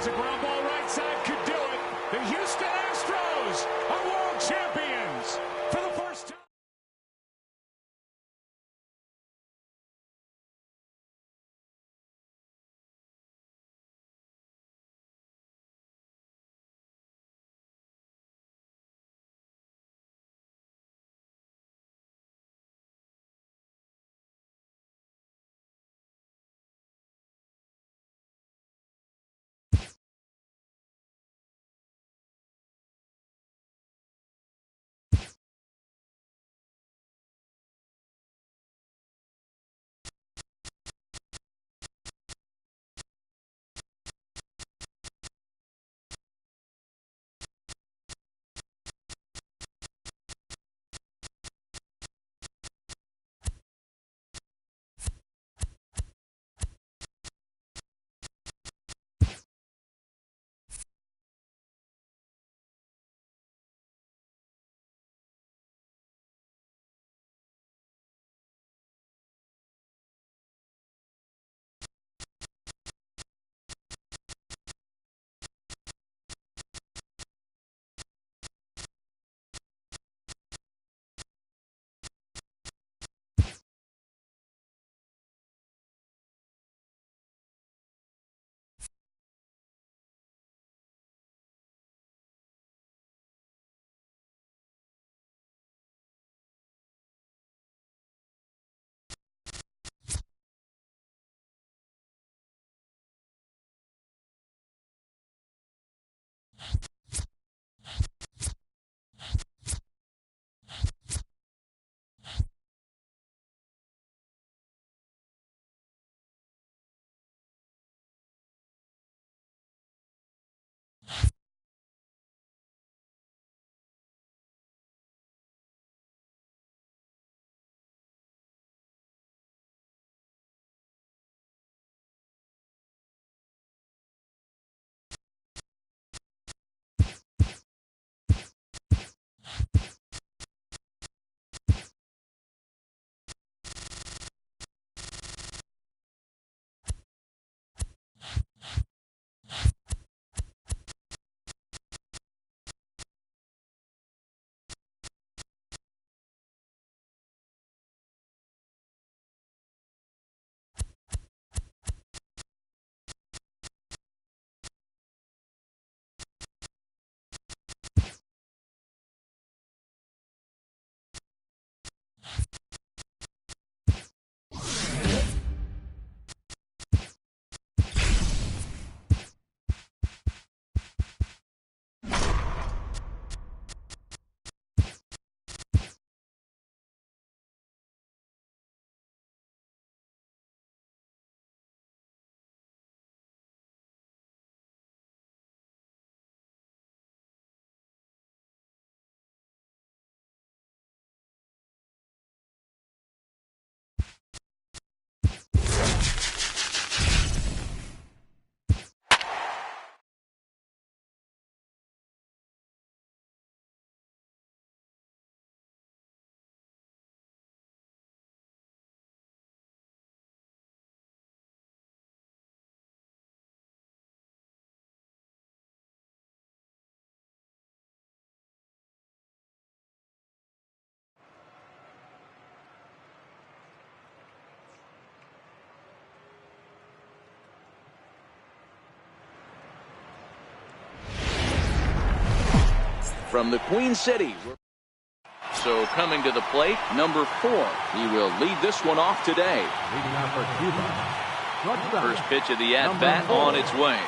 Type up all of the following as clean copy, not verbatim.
a ground ball right side could do it. The Houston Astros are world champions for the first time. From the Queen City. So coming to the plate, number 4. He will lead this one off today. First pitch of the at-bat on its way.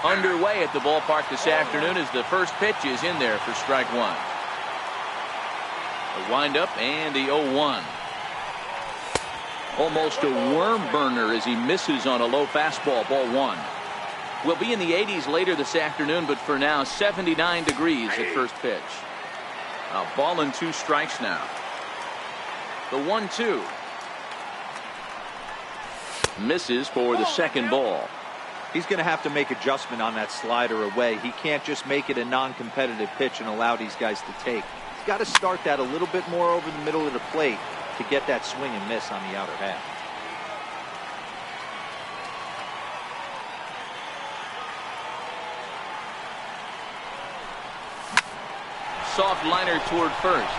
Underway at the ballpark this afternoon as the first pitch is in there for strike 1. A windup and the 0-1. Almost a worm burner as he misses on a low fastball, ball 1. We'll be in the 80s later this afternoon, but for now 79 degrees at first pitch. A ball and 2 strikes now. The 1-2. Misses for the second ball. He's going to have to make adjustment on that slider away. He can't just make it a non-competitive pitch and allow these guys to take. He's got to start that a little bit more over the middle of the plate to get that swing and miss on the outer half. soft liner toward first.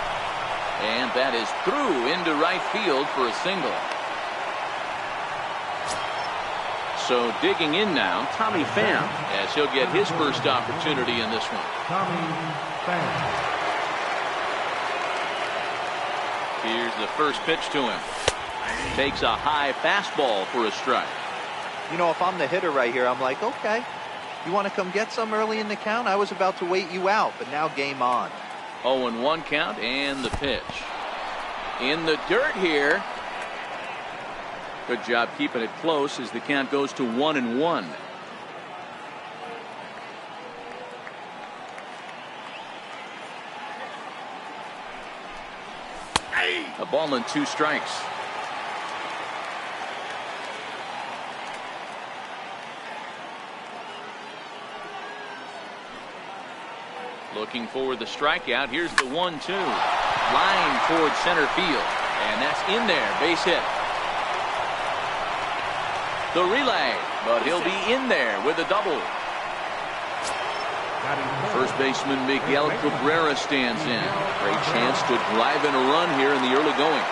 And that is through into right field for a single. So digging in now, Tommy Pham, as he'll get his first opportunity in this one. Tommy Pham. Here's the first pitch to him. Takes a high fastball for a strike. You know, if I'm the hitter right here, I'm like, okay, you want to come get some early in the count? I was about to wait you out, but now game on. 0-1 count and the pitch. In the dirt here. Good job keeping it close as the count goes to 1-1. A ball and 2 strikes. Looking for the strikeout. Here's the 1-2. Line towards center field. And that's in there. Base hit. The relay. But he'll be in there with a double. First baseman Miguel Cabrera stands in. Great chance to drive in a run here in the early going.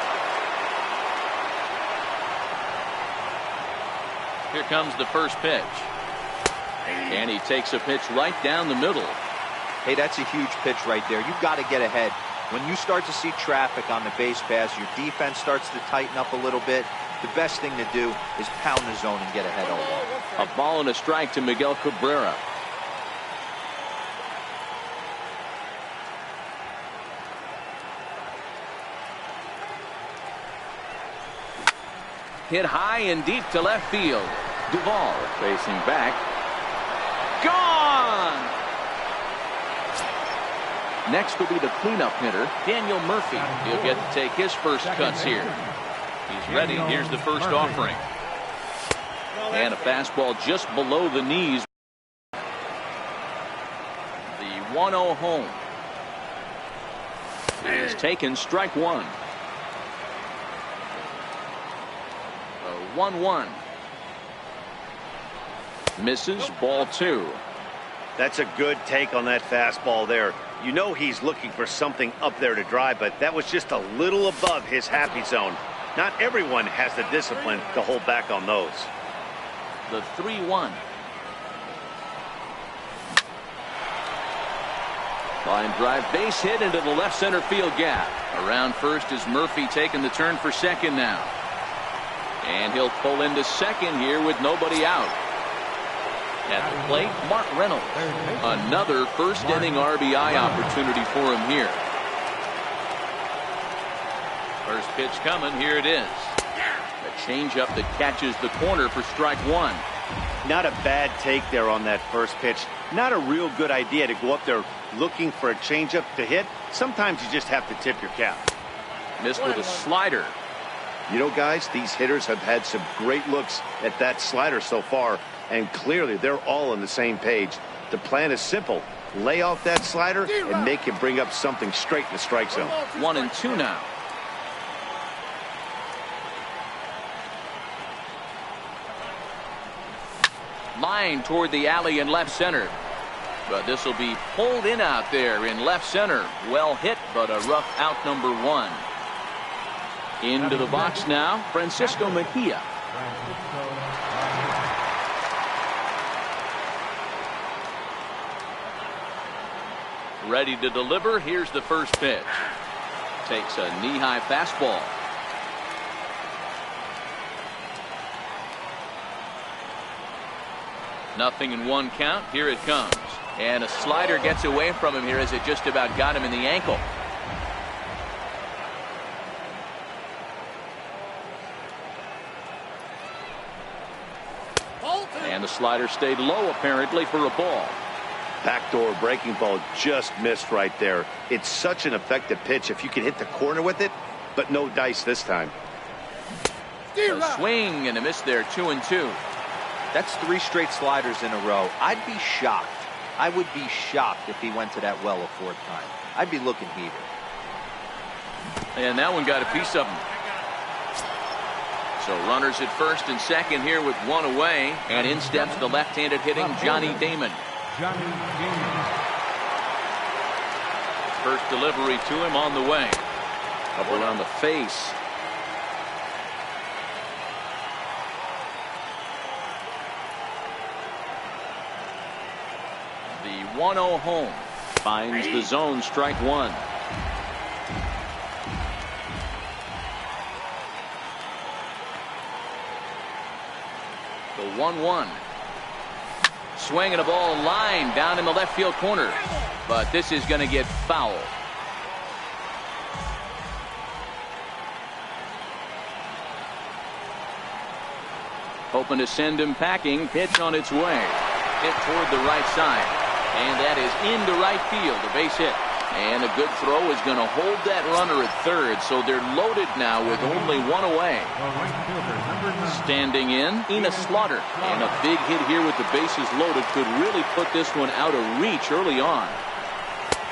Here comes the first pitch. And he takes a pitch right down the middle. Hey, that's a huge pitch right there. You've got to get ahead. When you start to see traffic on the base pass, your defense starts to tighten up a little bit. The best thing to do is pound the zone and get ahead all along. A ball and a strike to Miguel Cabrera. Hit high and deep to left field. Duvall facing back. Gone! Next will be the cleanup hitter, Daniel Murphy. He'll get to take his first cuts here. He's ready. Here's the first offering. And a fastball just below the knees. The 1-0 home. Is taken, strike one. 1-1. Misses, ball 2. That's a good take on that fastball there. You know he's looking for something up there to drive, but that was just a little above his happy zone. Not everyone has the discipline to hold back on those. The 3-1. Line drive, base hit into the left center field gap. Around first is Murphy taking the turn for second now. And he'll pull into second here with nobody out. At the plate, Mark Reynolds. Another first inning RBI opportunity for him here. First pitch coming. Here it is. A changeup that catches the corner for strike one. Not a bad take there on that first pitch. Not a real good idea to go up there looking for a changeup to hit. Sometimes you just have to tip your cap. Missed with a slider. You know, guys, these hitters have had some great looks at that slider so far, and clearly they're all on the same page. The plan is simple. Lay off that slider and make him bring up something straight in the strike zone. 1-2 now. Line toward the alley in left center. But this will be pulled in out there in left center. Well hit, but a rough out, number 1. Into the box now, Francisco Mejia. Ready to deliver. Here's the first pitch. Takes a knee-high fastball. Nothing in 1 count. Here it comes. And a slider gets away from him here as it just about got him in the ankle. And the slider stayed low apparently for a ball. Backdoor breaking ball just missed right there. It's such an effective pitch if you can hit the corner with it, but no dice this time. A swing and a miss there. 2-2. That's 3 straight sliders in a row. I'd be shocked. I would be shocked if he went to that well a 4th time. I'd be looking heated. And that one got a piece of him. So runners at first and second here with 1 away. And in steps the left-handed hitting Johnny Damon. First delivery to him on the way. Up around the face. The 1-0 home. Finds the zone, strike one. The 1-1. Swinging a ball line down in the left field corner. But this is going to get foul. Hoping to send him packing. Pitch on its way. Hit toward the right side. And that is into right field. A base hit. And a good throw is going to hold that runner at third. So they're loaded now with only one away. Standing in, Ina Slaughter. And a big hit here with the bases loaded could really put this one out of reach early on.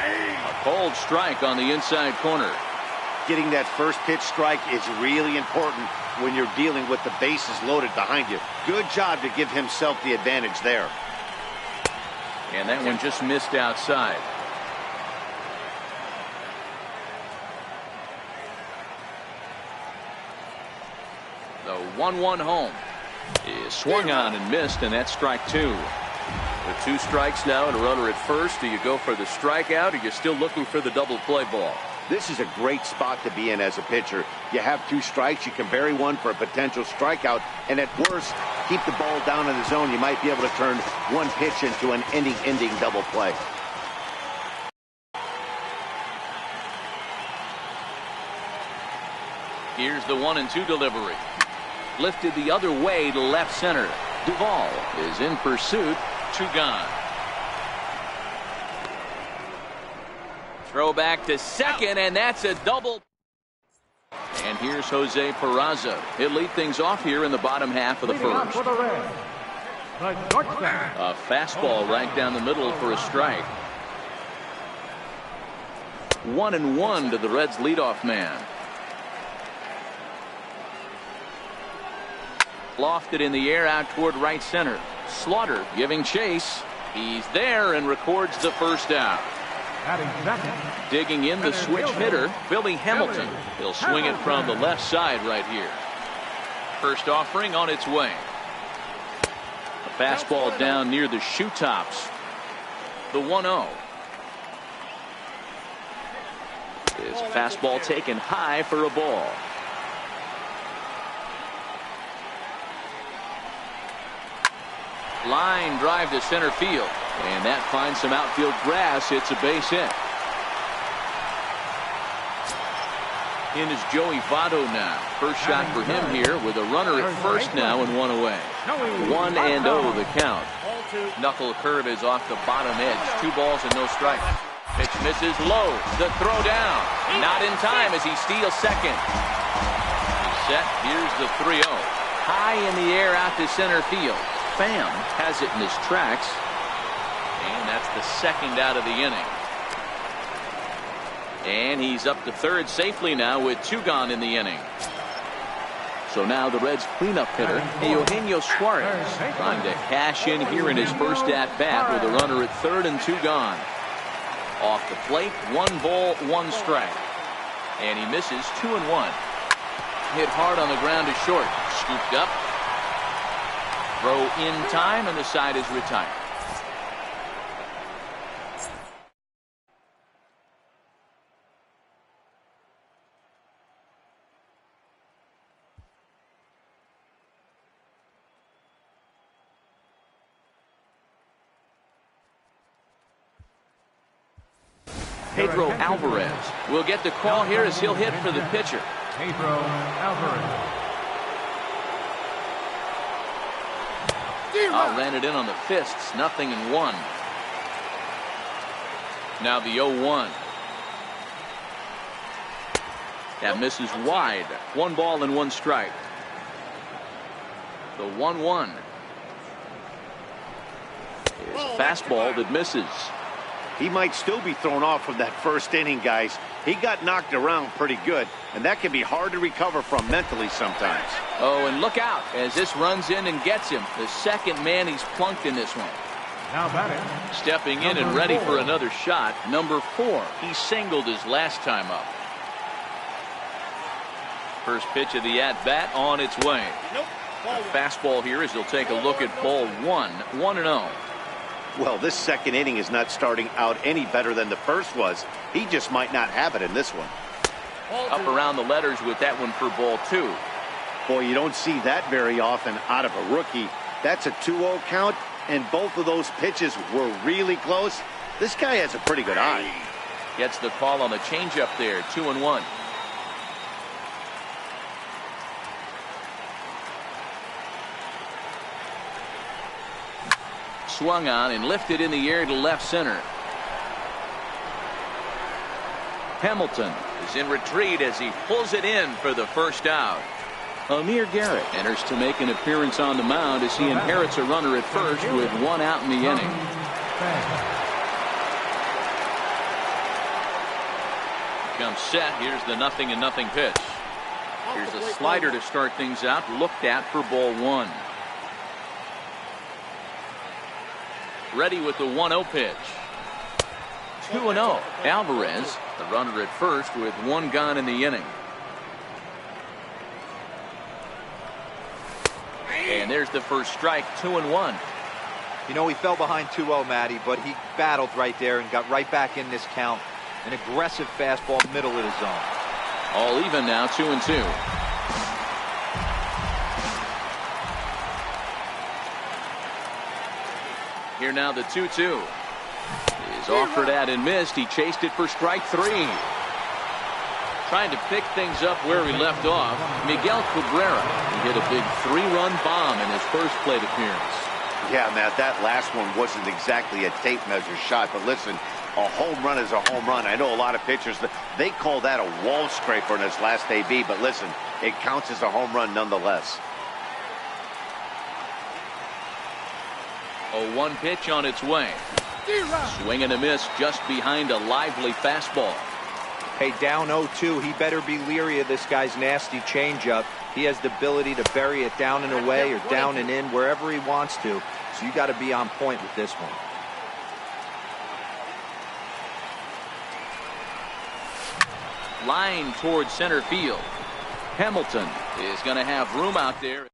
A cold strike on the inside corner. Getting that first pitch strike is really important when you're dealing with the bases loaded behind you. Good job to give himself the advantage there. And that one just missed outside. The 1-1 home is swung on and missed, and that's strike two. With two strikes now and a runner at first, do you go for the strikeout or you're still looking for the double play ball? This is a great spot to be in as a pitcher. You have two strikes, you can bury one for a potential strikeout, and at worst, keep the ball down in the zone. You might be able to turn one pitch into an ending double play. Here's the 1-2 delivery. Lifted the other way to left center. Duvall is in pursuit. Two gone. Throw back to second, and that's a double. And here's Jose Peraza. He'll lead things off here in the bottom half of the first. A fastball right down the middle for a strike. 1-1 to the Reds' leadoff man. Lofted in the air out toward right center. Slaughter giving chase. He's there and records the first out. Digging in the switch hitter, Billy Hamilton. He'll swing it from the left side right here. First offering on its way. A fastball down near the shoe tops. The 1-0. His fastball taken high for a ball. Line drive to center field. And that finds some outfield grass. It's a base hit. In is Joey Votto now. First shot for him here with a runner at first now and one away. 1-0 the count. Knuckle curve is off the bottom edge. 2 balls and no strikes. Pitch misses low. The throw down. Not in time as he steals second. He's set. Here's the 3-0. High in the air out to center field. Pham has it in his tracks. And that's the second out of the inning. And he's up to third safely now with 2 gone in the inning. So now the Reds cleanup hitter, Eugenio Suarez, trying to cash in here in his first at bat with a runner at third and 2 gone. Off the plate, 1 ball, 1 strike. And he misses 2-1. Hit hard on the ground to short. Scooped up. Throw in time, and the side is retired. Pedro Alvarez will get the call here as he'll hit for the pitcher. Pedro Alvarez. Ran it in on the fists. 0-1. Now the 0-1. That misses wide. 1 ball and 1 strike. The 1-1 is fastball that misses. He might still be thrown off from that first inning, guys. He got knocked around pretty good, and that can be hard to recover from mentally sometimes. Oh, and look out as this runs in and gets him. The second man he's plunked in this one. Now batting. Stepping in and ready for another shot, number 4. He singled his last time up. First pitch of the at-bat on its way. A fastball here as they'll take a look at ball 1, 1-0. Well, this second inning is not starting out any better than the first was. He just might not have it in this one. Up around the letters with that one for ball 2. Boy, you don't see that very often out of a rookie. That's a 2-0 count, and both of those pitches were really close. This guy has a pretty good eye. Gets the call on the changeup there, 2-1. Swung on and lifted in the air to left center. Hamilton is in retreat as he pulls it in for the first out. Amir Garrett enters to make an appearance on the mound as he inherits a runner at first with 1 out in the inning. Comes set. Here's the 0-0 pitch. Here's a slider to start things out, looked at for ball 1. Ready with the 1-0 pitch. 2-0. Alvarez, the runner at first with 1 gone in the inning. And there's the first strike, 2-1. You know, he fell behind 2-0, Matty, but he battled right there and got right back in this count. An aggressive fastball, middle of the zone. All even now, 2-2. Here now the 2-2. Is offered at and missed. He chased it for strike 3. Trying to pick things up where he left off. Miguel Cabrera. He hit a big 3-run bomb in his first plate appearance. Yeah, Matt, that last one wasn't exactly a tape measure shot, but listen, a home run is a home run. I know a lot of pitchers, they call that a wall scraper in his last AB, but listen, it counts as a home run nonetheless. A 1 pitch on its way. Swing and a miss just behind a lively fastball. Hey, down 0-2, he better be leery of this guy's nasty changeup. He has the ability to bury it down and away or down and in wherever he wants to. So you got to be on point with this one. Line towards center field. Hamilton is going to have room out there.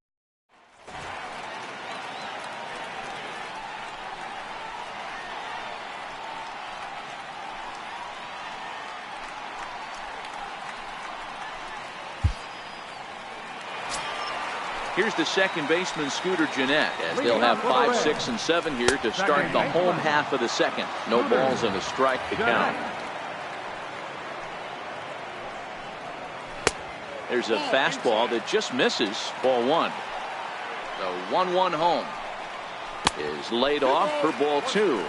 Here's the second baseman, Scooter Gennett, as they'll have 5, 6, and 7 here to start the home half of the second. No balls and a strike to count. There's a fastball that just misses, ball 1. The 1-1 home is laid off for ball 2.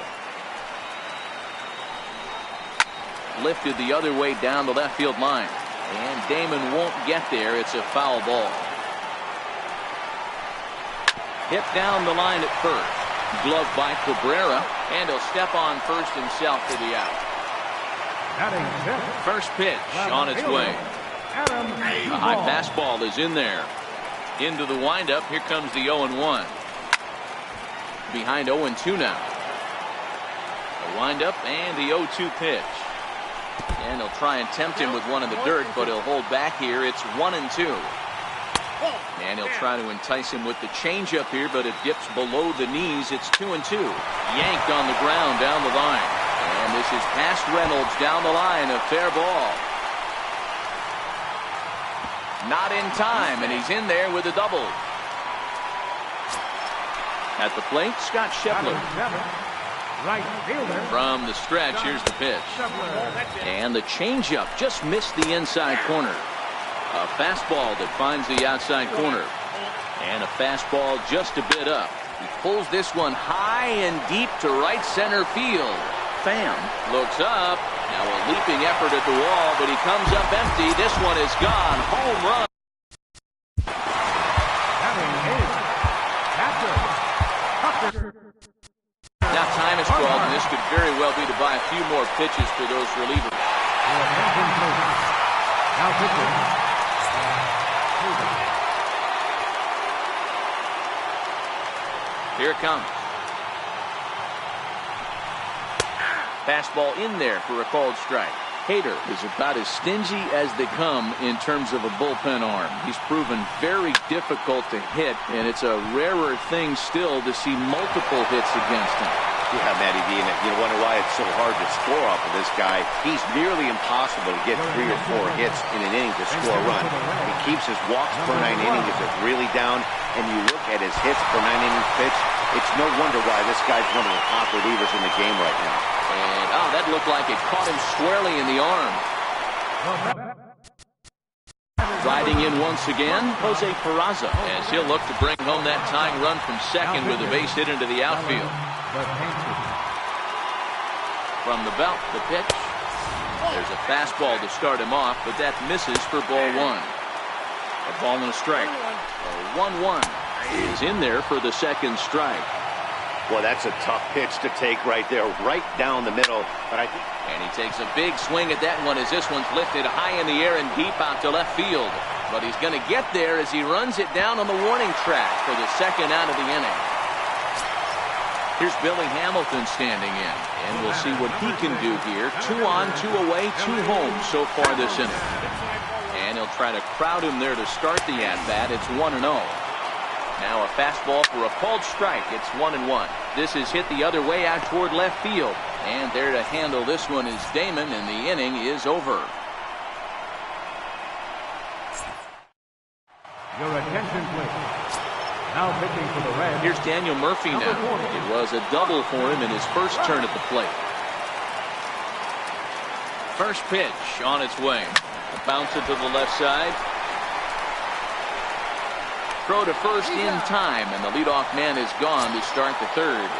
Lifted the other way down the left field line. And Damon won't get there. It's a foul ball. Hit down the line at first. Glove by Cabrera, and he'll step on first himself for the out. First pitch on its way. A high fastball is in there. Into the windup. Here comes the 0-1. Behind 0-2 now. The windup and the 0-2 pitch. And he'll try and tempt him with one in the dirt, but he'll hold back here. It's 1-2. And he'll try to entice him with the changeup here, but it dips below the knees. It's 2-2. Yanked on the ground down the line. And this is past Reynolds down the line. A fair ball. Not in time, and he's in there with a double. At the plate, Scott Schebler. Right fielder. From the stretch, here's the pitch. And the changeup just missed the inside corner. A fastball that finds the outside corner. And a fastball just a bit up. He pulls this one high and deep to right center field. Pham looks up. Now a leaping effort at the wall, but he comes up empty. This one is gone. Home run. Now time is called, and this could very well be to buy a few more pitches for those relievers. Now pitching. Here it comes. Fastball in there for a called strike. Hader is about as stingy as they come in terms of a bullpen arm. He's proven very difficult to hit, and it's a rarer thing still to see multiple hits against him. Yeah, Matty D, and you wonder why it's so hard to score off of this guy. He's nearly impossible to get 3 or 4 hits in an inning to score a run. He keeps his walks per 9 inning if it's really down, and you look at his hits per 9 innings pitched, it's no wonder why this guy's one of the top relievers in the game right now. And, oh, that looked like it caught him squarely in the arm. Riding in once again, Jose Peraza, as he'll look to bring home that tying run from second with a base hit into the outfield. From the belt, the pitch. There's a fastball to start him off, but that misses for ball 1. A ball and a strike. A 1-1 is in there for the second strike. Well, that's a tough pitch to take right there, right down the middle. But and he takes a big swing at that one as this one's lifted high in the air and deep out to left field. But he's going to get there as he runs it down on the warning track for the second out of the inning. Here's Billy Hamilton standing in, and we'll see what he can do here. 2 on, 2 away, 2 home so far this inning. And he'll try to crowd him there to start the at-bat. It's 1-0. Now a fastball for a called strike. It's 1-1. This is hit the other way out toward left field. And there to handle this one is Damon, and the inning is over. Your attention, please. Now pitching for the Reds. Here's Daniel Murphy now. It was a double for him in his first turn at the plate. First pitch on its way. Bounce it to the left side. Throw to first in time, and the leadoff man is gone to start the third.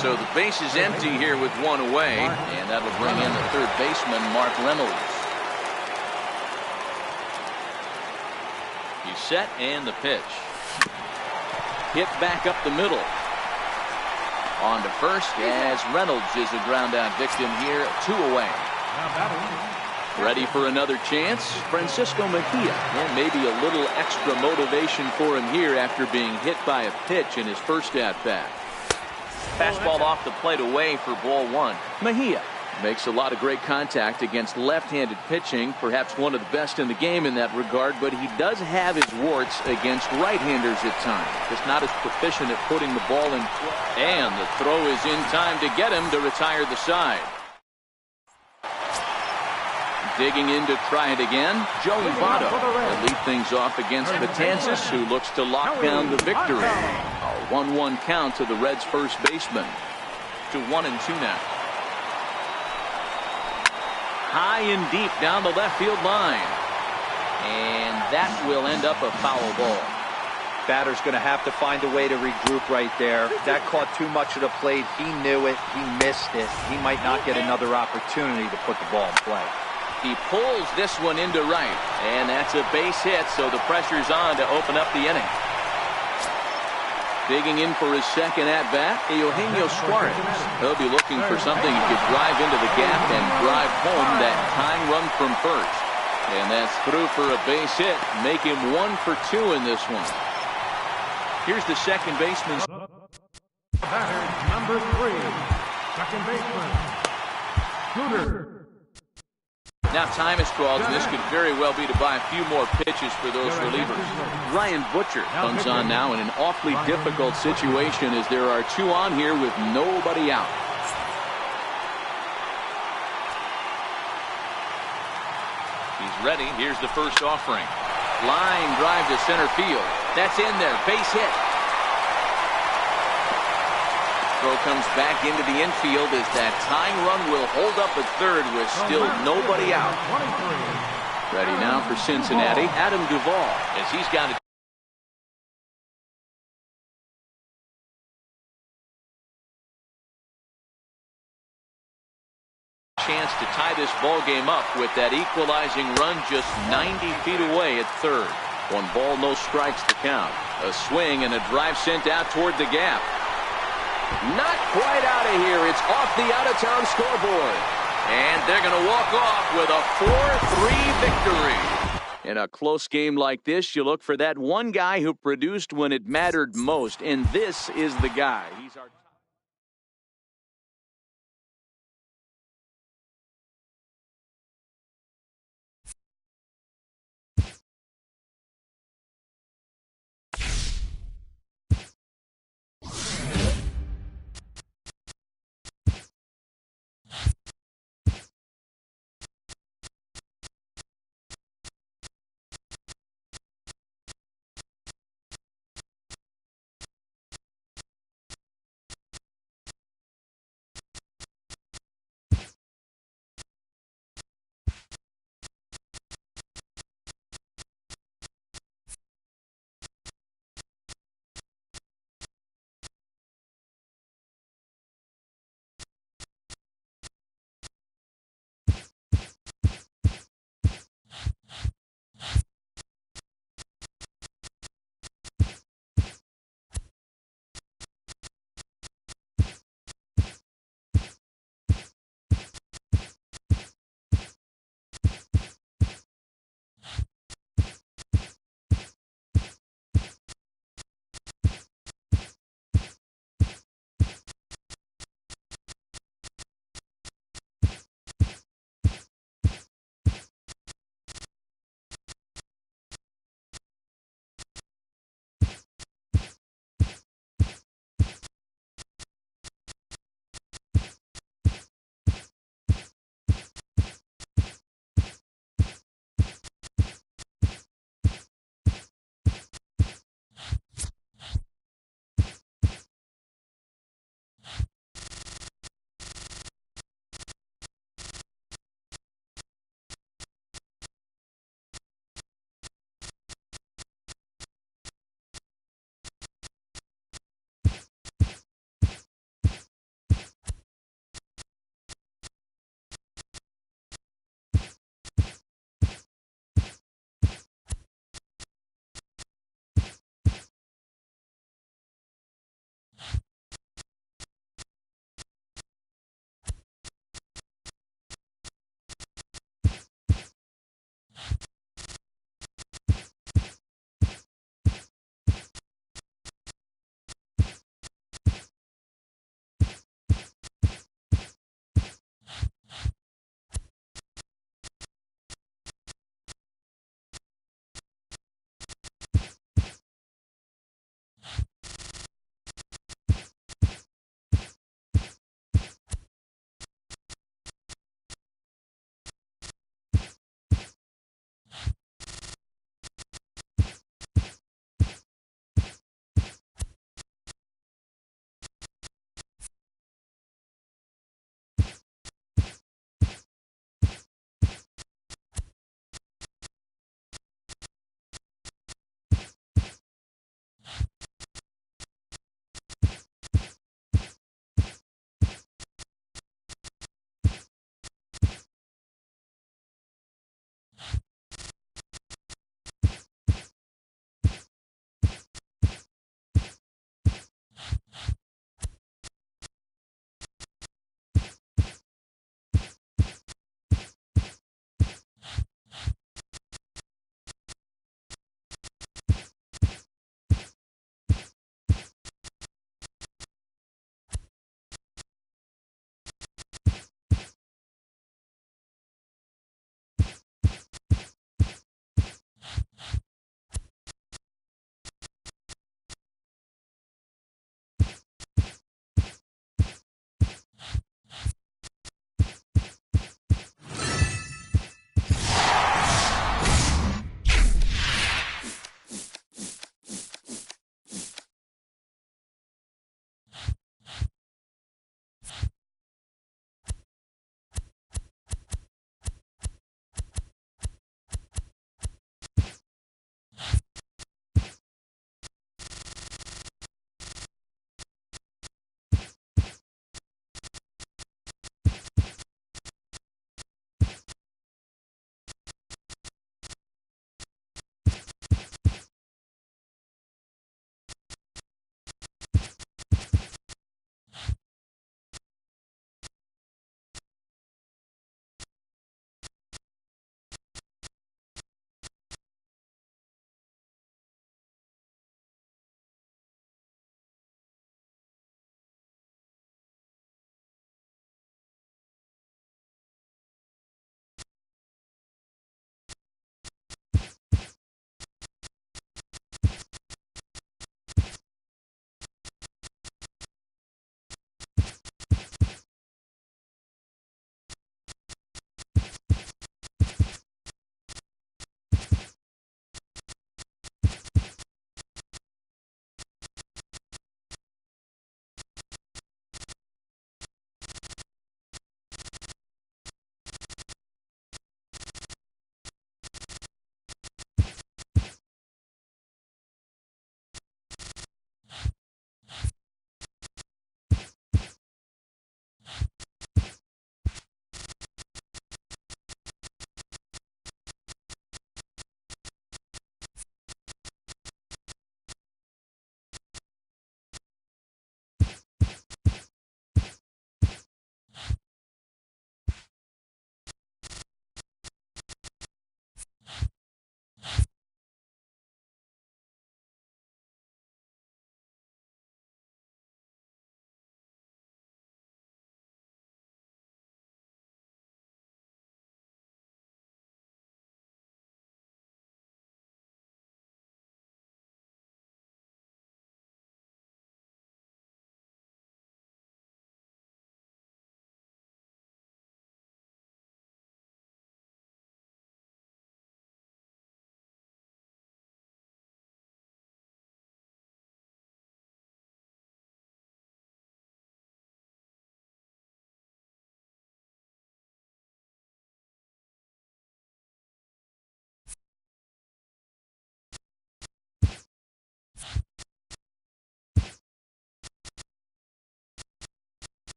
So the base is empty here with 1 away, and that'll bring in the third baseman, Mark Reynolds. He's set, and the pitch. Hit back up the middle. On to first as Reynolds is a ground-out victim here, 2 away. Ready for another chance, Francisco Mejia, and maybe a little extra motivation for him here after being hit by a pitch in his first at-bat. Fastball off the plate away for ball 1. Mejia makes a lot of great contact against left-handed pitching, perhaps one of the best in the game in that regard, but he does have his warts against right-handers at times. Just not as proficient at putting the ball in play. And the throw is in time to get him to retire the side. Digging in to try it again, Joey Votto will lead things off against Betances, who looks to lock down the victory. A 1-1 count to the Reds' first baseman. To 1-2 now. High and deep down the left field line. And that will end up a foul ball. Batter's going to have to find a way to regroup right there. That caught too much of the plate. He knew it. He missed it. He might not get another opportunity to put the ball in play. He pulls this one into right, and that's a base hit, so the pressure's on to open up the inning. Digging in for his second at-bat, Eugenio Suarez. He'll be looking for something he could drive into the gap and drive home that tying run from first. And that's through for a base hit, make him 1 for 2 in this one. Here's the second baseman. Batter number 3, second baseman, Scooter. Now time is called, and this could very well be to buy a few more pitches for those relievers. Ryan Butcher comes on now in an awfully difficult situation as there are 2 on here with nobody out. He's ready. Here's the first offering. Line drive to center field. That's in there. Base hit. Throw comes back into the infield as that tying run will hold up at third with still nobody out. Ready now for Cincinnati, Adam Duvall, as he's got a chance to tie this ball game up with that equalizing run just 90 feet away at third. 1 ball, no strikes to count. A swing and a drive sent out toward the gap. Not quite out of here. It's off the out-of-town scoreboard. And they're going to walk off with a 4-3 victory. In a close game like this, you look for that one guy who produced when it mattered most. And this is the guy. He's our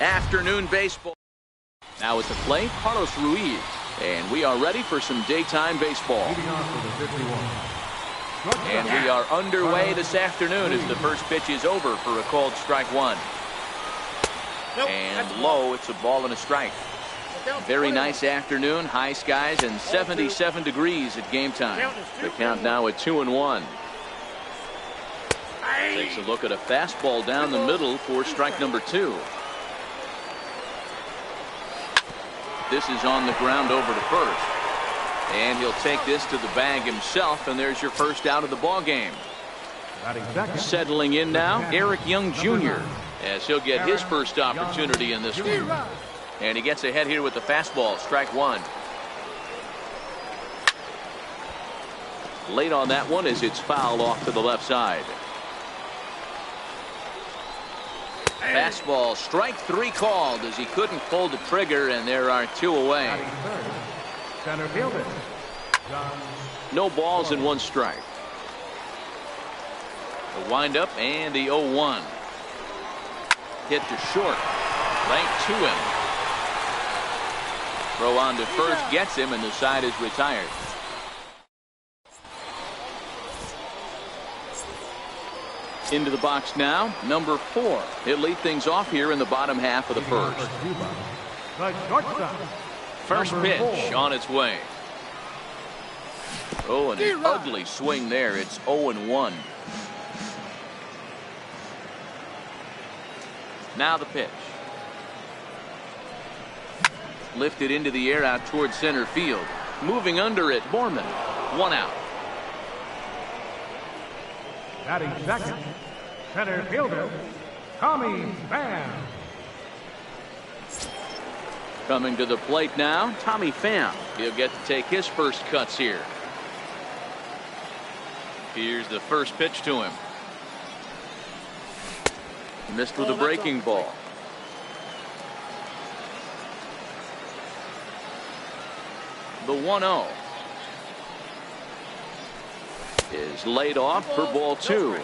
Afternoon baseball. Now at the plate, Carlos Ruiz. And we are ready for some daytime baseball. And we are underway this afternoon as the first pitch is over for a called strike one. And low, it's a ball and a strike. Very nice afternoon, high skies and 77 degrees at game time. The count now at 2-1. Takes a look at a fastball down the middle for strike number 2. This is on the ground over to first. And he'll take this to the bag himself, and there's your first out of the ball game. Settling in now, Eric Young Jr. as he'll get his first opportunity in this one. And he gets ahead here with the fastball, strike one. Late on that one as it's fouled off to the left side. Fastball, strike 3 called as he couldn't pull the trigger, and there are 2 away. Center fielder. No balls and 1 strike. The windup and the 0-1. Hit to short. Right to him. Throw on to first gets him, and the side is retired. Into the box now, number 4. He'll lead things off here in the bottom half of the first. First pitch on its way. Oh, and an ugly swing there. It's 0-1. Now the pitch. Lifted into the air out towards center field. Moving under it, Borman. 1 out. Batting second, center fielder, Tommy Pham. Coming to the plate now, Tommy Pham. He'll get to take his first cuts here. Here's the first pitch to him. Missed with a breaking ball. The 1-0 is laid off for ball 2.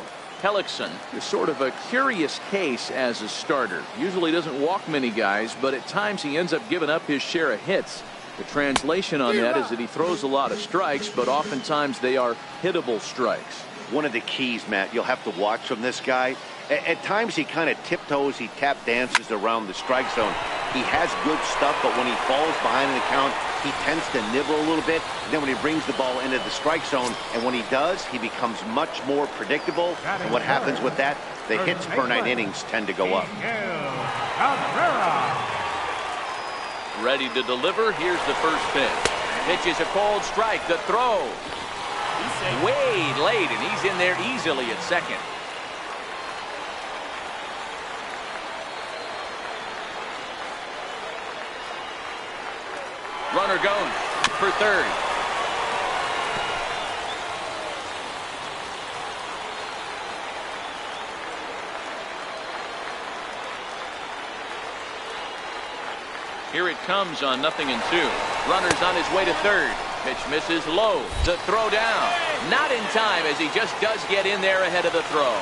Hellickson is sort of a curious case as a starter. Usually doesn't walk many guys, but at times he ends up giving up his share of hits. The translation on that is that he throws a lot of strikes, but oftentimes they are hittable strikes. One of the keys, Matt, you'll have to watch from this guy. At times he kind of tiptoes, he tap dances around the strike zone. He has good stuff, but when he falls behind in the count, he tends to nibble a little bit. Then when he brings the ball into the strike zone, and when he does, he becomes much more predictable. And what happens with that? The hits per 9 innings tend to go up. Ready to deliver. Here's the first pitch. Pitch is a cold strike. The throw. Way late, and he's in there easily at second. Runner goes for third. Here it comes on 0-2. Runner's on his way to third. Pitch misses low. The throw down. Not in time as he just does get in there ahead of the throw.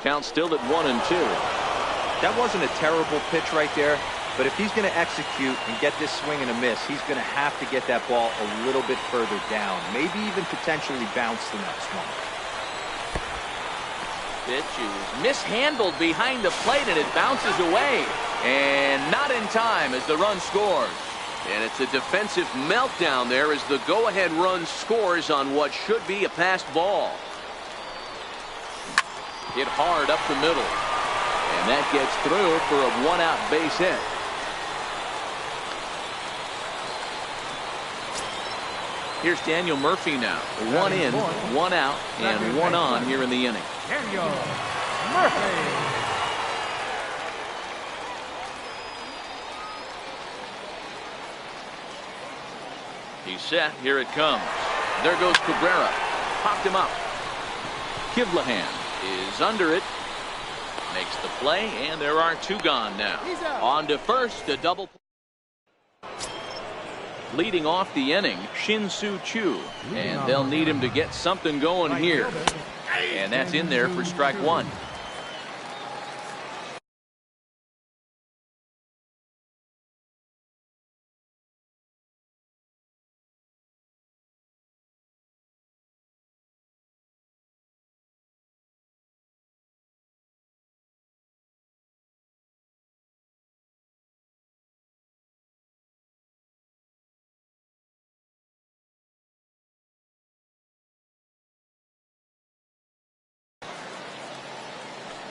Count still at 1-2. That wasn't a terrible pitch right there, but if he's going to execute and get this swing and a miss, he's going to have to get that ball a little bit further down, maybe even potentially bounce the next one. Pitch is mishandled behind the plate, and it bounces away. And not in time as the run scores. And it's a defensive meltdown there as the go-ahead run scores on what should be a passed ball. Hit hard up the middle. And that gets through for a 1-out base hit. Here's Daniel Murphy now. 1 in, 1 out, and 1 on here in the inning. Daniel Murphy. He's set. Here it comes. There goes Cabrera. Popped him up. Kivlahan is under it. Makes the play, and there are two gone now. On to first, a double. Leading off the inning, Shin-Soo Choo. And they'll need him to get something going here. And that's in there for strike one.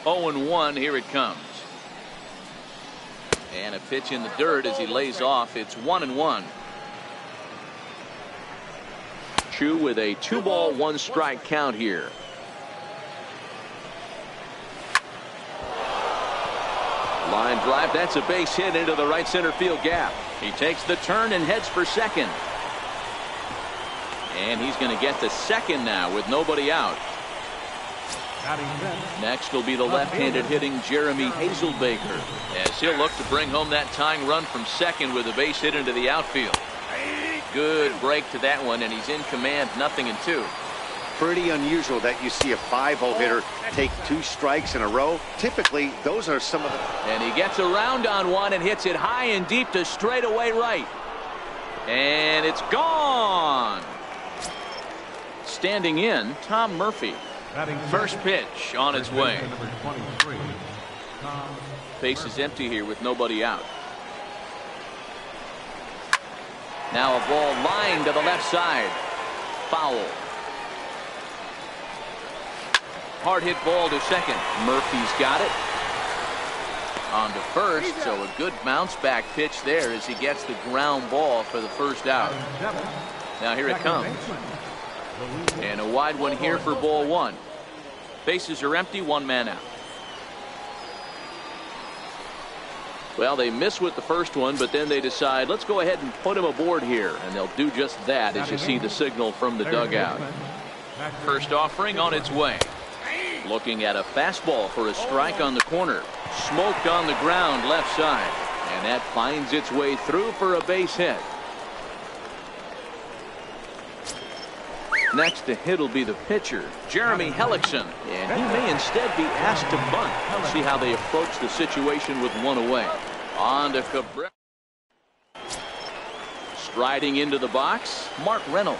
Oh and 1, here it comes. And a pitch in the dirt as he lays off. It's 1-1. Choo with a 2-ball, 1-strike count here. Line drive, that's a base hit into the right center field gap. He takes the turn and heads for second. And he's going to get to second now with nobody out. Next will be the left-handed hitting Jeremy Hazelbaker, as he'll look to bring home that tying run from second with a base hit into the outfield. Good break to that one, and he's in command, 0-2. Pretty unusual that you see a 5-hole hitter take 2 strikes in a row. Typically, those are some of the... And he gets around on one and hits it high and deep to straightaway right. And it's gone. Standing in, Tom Murphy. First pitch on its way. Base is empty here with nobody out. Now a ball lined to the left side. Foul. Hard hit ball to second. Murphy's got it. On to first, so a good bounce back pitch there as he gets the ground ball for the first out. Now here it comes. And a wide one here for ball one. Bases are empty, 1 man out. Well, they miss with the first one, but then they decide, let's go ahead and put him aboard here. And they'll do just that as you see the signal from the dugout. First offering on its way. Looking at a fastball for a strike on the corner. Smoked on the ground left side. And that finds its way through for a base hit. Next to hit will be the pitcher, Jeremy Hellickson. And he may instead be asked to bunt. We'll see how they approach the situation with 1 away. On to Cabrera. Striding into the box, Mark Reynolds.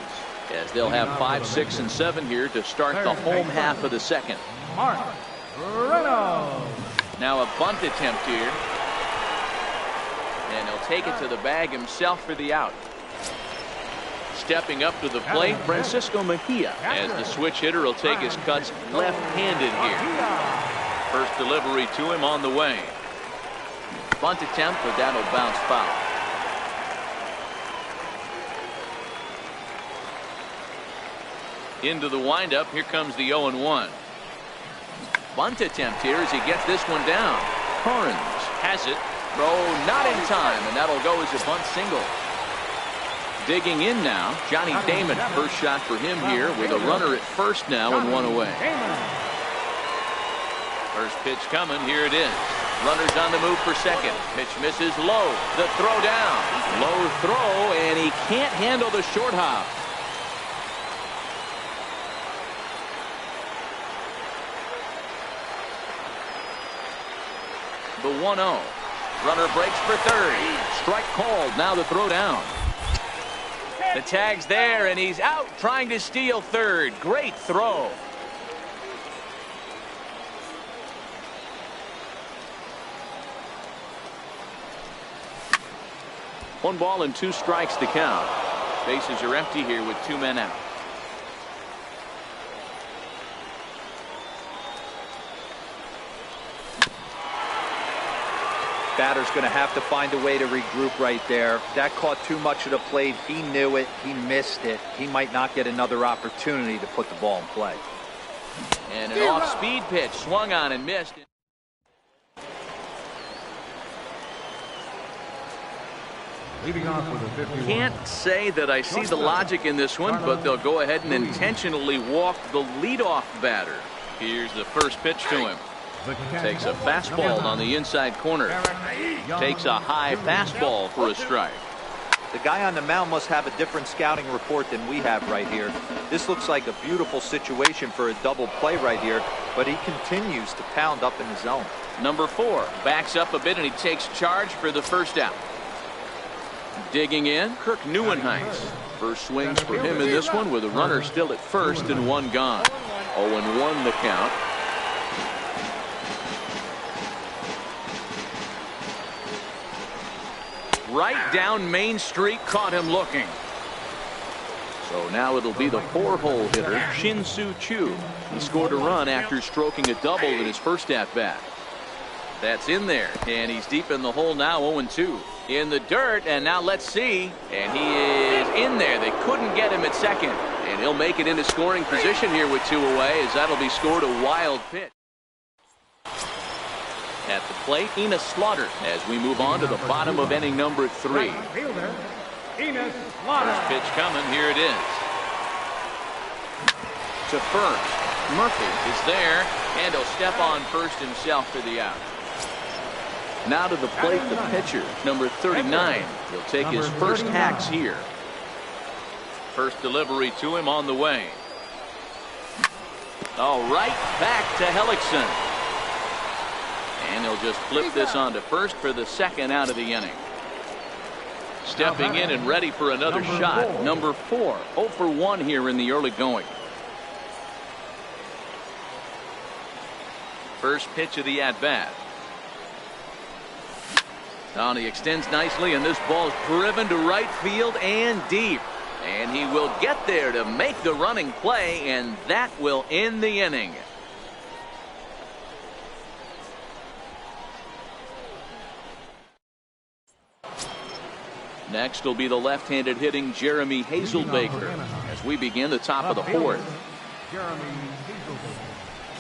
As they'll have 5, 6, and 7 here to start the home half of the second. Mark Reynolds. Now a bunt attempt here. And he'll take it to the bag himself for the out. Stepping up to the plate, Francisco Mejia, as the switch hitter will take his cuts left-handed here. First delivery to him on the way. Bunt attempt, but that'll bounce foul. Into the windup, here comes the 0-1. Bunt attempt here as he gets this one down. Torrens has it, throw not in time, and that'll go as a bunt single. Digging in now, Johnny Damon. First shot for him here with a runner at first now and 1 away. First pitch coming. Here it is. Runners on the move for second. Pitch misses low. The throw down. Low throw, and he can't handle the short hop. The 1-0. Runner breaks for third. Strike called. Now the throw down. The tag's there, and he's out trying to steal third. Great throw. One ball and 2 strikes to count. Bases are empty here with 2 men out. Batter's going to have to find a way to regroup right there. That caught too much of the plate. He knew it. He missed it. He might not get another opportunity to put the ball in play. And an off-speed pitch swung on and missed. Leading off with a 51. Can't say that I see the logic in this one, but they'll go ahead and intentionally walk the leadoff batter. Here's the first pitch to him. Takes a fastball on the inside corner. Takes a high fastball for a strike. The guy on the mound must have a different scouting report than we have right here. This looks like a beautiful situation for a double play right here, but he continues to pound up in the zone. Number 4 backs up a bit and he takes charge for the first out. Digging in, Kirk Neuenheis. First swings for him in this one with a runner still at first and one gone. 0-1 the count. Right down Main Street, caught him looking. So now it'll be the 4-hole hitter, Shin-Soo Choo. He scored a run after stroking a double in his first at-bat. That's in there, and he's deep in the hole now, 0-2. In the dirt, and now let's see. And he is in there. They couldn't get him at second. And he'll make it into scoring position here with 2 away, as that'll be scored a wild pitch. At the plate, Enos Slaughter, as we move on to the bottom of inning number 3. First pitch coming, here it is. To first, Murphy is there, and he'll step on first himself for the out. Now to the plate, the pitcher, number 39. He'll take his first hacks here. First delivery to him on the way. All right, back to Hellickson. And he'll just flip this on to first for the second out of the inning. Stepping in and ready for another shot. Number 4, 0 for 1 here in the early going. First pitch of the at-bat. Now he extends nicely, and this ball's driven to right field and deep. And he will get there to make the running play, and that will end the inning. Next will be the left-handed hitting Jeremy Hazelbaker as we begin the top of the 4th.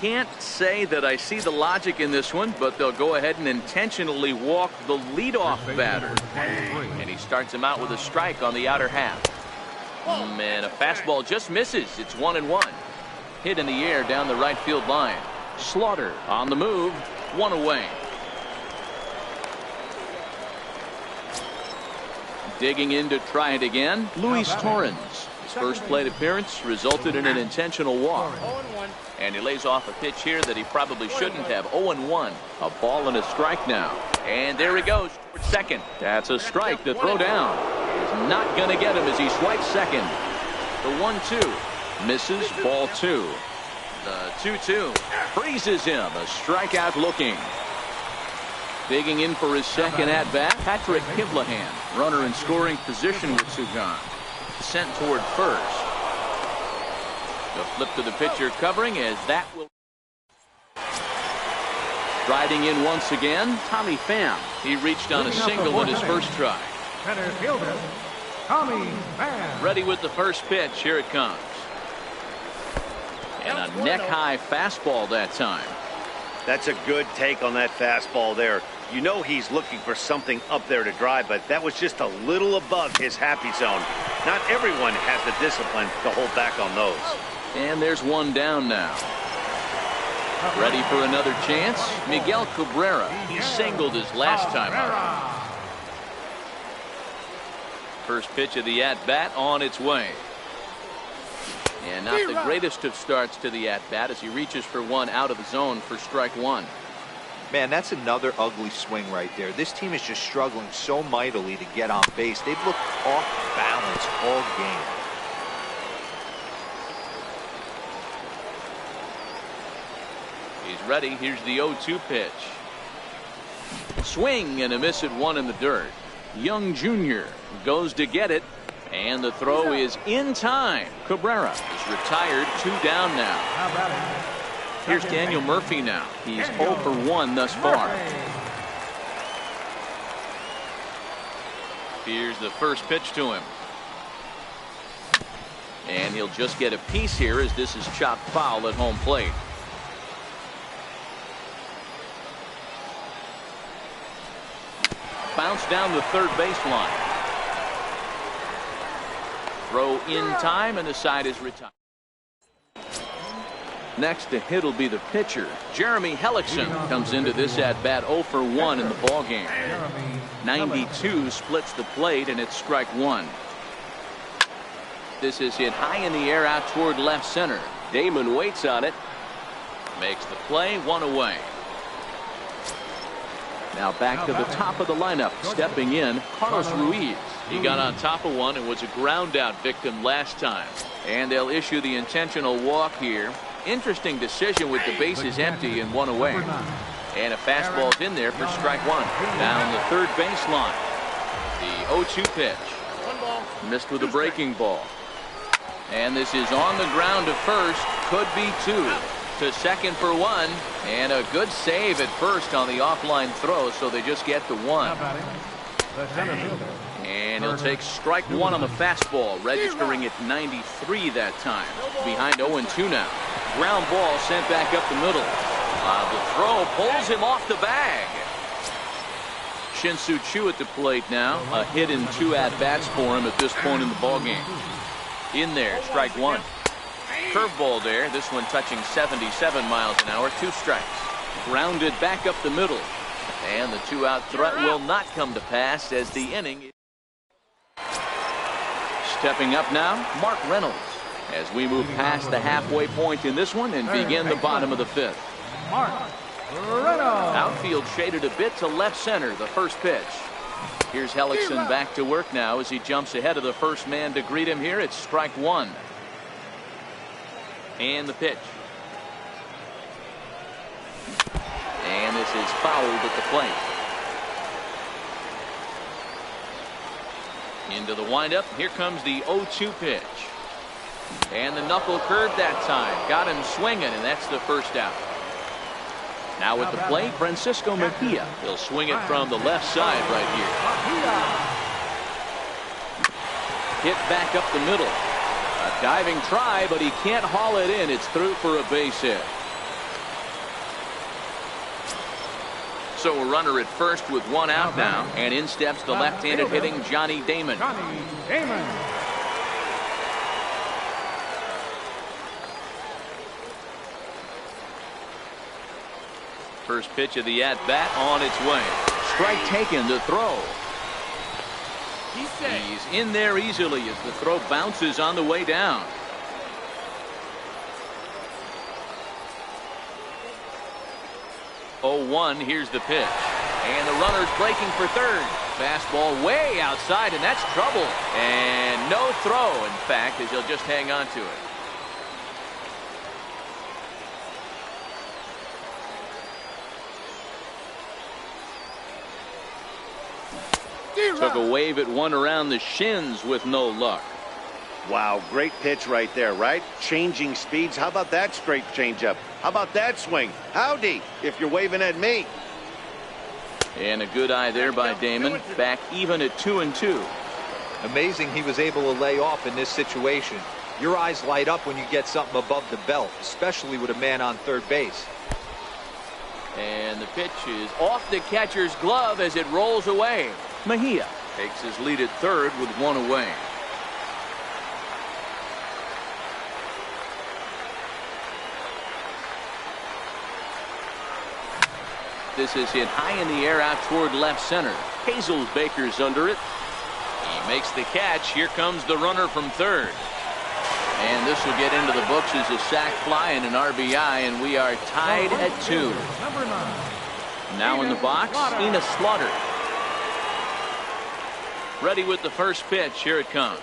Can't say that I see the logic in this one, but they'll go ahead and intentionally walk the leadoff batter. And he starts him out with a strike on the outer half. And a fastball just misses. It's 1-1. Hit in the air down the right field line. Slaughter on the move. 1 away. Digging in to try it again, Luis Torrens. His first plate appearance resulted in an intentional walk. And he lays off a pitch here that he probably shouldn't have. 0-1. A ball and a strike now. And there he goes. Second. That's a strike to throw down. He's not going to get him as he swipes second. The 1-2. Misses. Ball 2. The 2-2. Freezes him. A strikeout looking. Digging in for his second at-bat, Patrick Kivlahan. Runner in scoring position with Sugan. Sent toward first. The flip to the pitcher covering as that will. Riding in once again, Tommy Pham. He reached on a single in his first try. Center fielder, Tommy Pham. Ready with the first pitch. Here it comes. And a neck-high fastball that time. That's a good take on that fastball there. You know he's looking for something up there to drive, but that was just a little above his happy zone. Not everyone has the discipline to hold back on those. And there's one down now. Ready for another chance? Miguel Cabrera. He singled his last time out. First pitch of the at-bat on its way. And not the greatest of starts to the at-bat as he reaches for one out of the zone for strike 1. Man, that's another ugly swing right there. This team is just struggling so mightily to get on base. They've looked off balance all game. He's ready. Here's the 0-2 pitch. Swing and a miss at 1 in the dirt. Young Jr. goes to get it. And the throw is in time. Cabrera is retired. 2 down now. Here's Daniel Murphy now. He's 0 for 1 thus far. Here's the first pitch to him. And he'll just get a piece here as this is chopped foul at home plate. Bounce down the third baseline. Throw in time, and the side is retired. Next to hit will be the pitcher. Jeremy Hellickson comes into this at bat 0 for 1 in the ball game. 92 splits the plate, and it's strike one. This is hit high in the air out toward left center. Damon waits on it. Makes the play, one away. Now back to the top of the lineup. Stepping in, Carlos Ruiz. He got on top of one and was a ground out victim last time. And they'll issue the intentional walk here. Interesting decision with the bases empty and one away. And a fastball's in there for strike one. Down the third baseline. The 0-2 pitch. Missed with a breaking ball. And this is on the ground to first. Could be two. To second for one. And a good save at first on the offline throw, so they just get the one. And he'll take strike one on the fastball, registering at 93 that time. Behind 0-2 now. Ground ball sent back up the middle. The throw pulls him off the bag. Shin-Soo Choo at the plate now. A hit in 2 at-bats for him at this point in the ballgame. In there, strike one. Curveball there. This one touching 77 miles an hour. 2 strikes. Grounded back up the middle. And the 2-out threat will not come to pass as the inning. Stepping up now, Mark Reynolds. As we move past the halfway point in this one and begin the bottom of the 5th. Outfield shaded a bit to left center, the first pitch. Here's Hellickson back to work now as he jumps ahead of the first man to greet him here. It's strike one. And the pitch. And this is fouled at the plate. Into the windup. Here comes the 0-2 pitch. And the knuckle curve that time. Got him swinging, and that's the first out. Now at the plate, Francisco Mejia. He'll swing it from the left side right here. Hit back up the middle. A diving try, but he can't haul it in. It's through for a base hit. So a runner at first with one out now. And in steps the left-handed hitting Johnny Damon. First pitch of the at-bat on its way. Strike taken, the throw. He's in there easily as the throw bounces on the way down. Oh, 1, here's the pitch. And the runner's breaking for third. Fastball way outside, and that's trouble. And no throw, in fact, as he'll just hang on to it. Took a wave at one around the shins with no luck. Wow, great pitch right there, right? Changing speeds. How about that straight changeup? How about that swing? Howdy, if you're waving at me. And a good eye there by Damon. Back even at 2-2. Amazing he was able to lay off in this situation. Your eyes light up when you get something above the belt, especially with a man on third base. And the pitch is off the catcher's glove as it rolls away. Mejia takes his lead at third with one away. This is hit high in the air out toward left center. Hazelbaker's under it. He makes the catch. Here comes the runner from third. And this will get into the books as a sac fly and an RBI, and we are tied at 2. Now in the box, Enos Slaughter. Ready with the first pitch. Here it comes.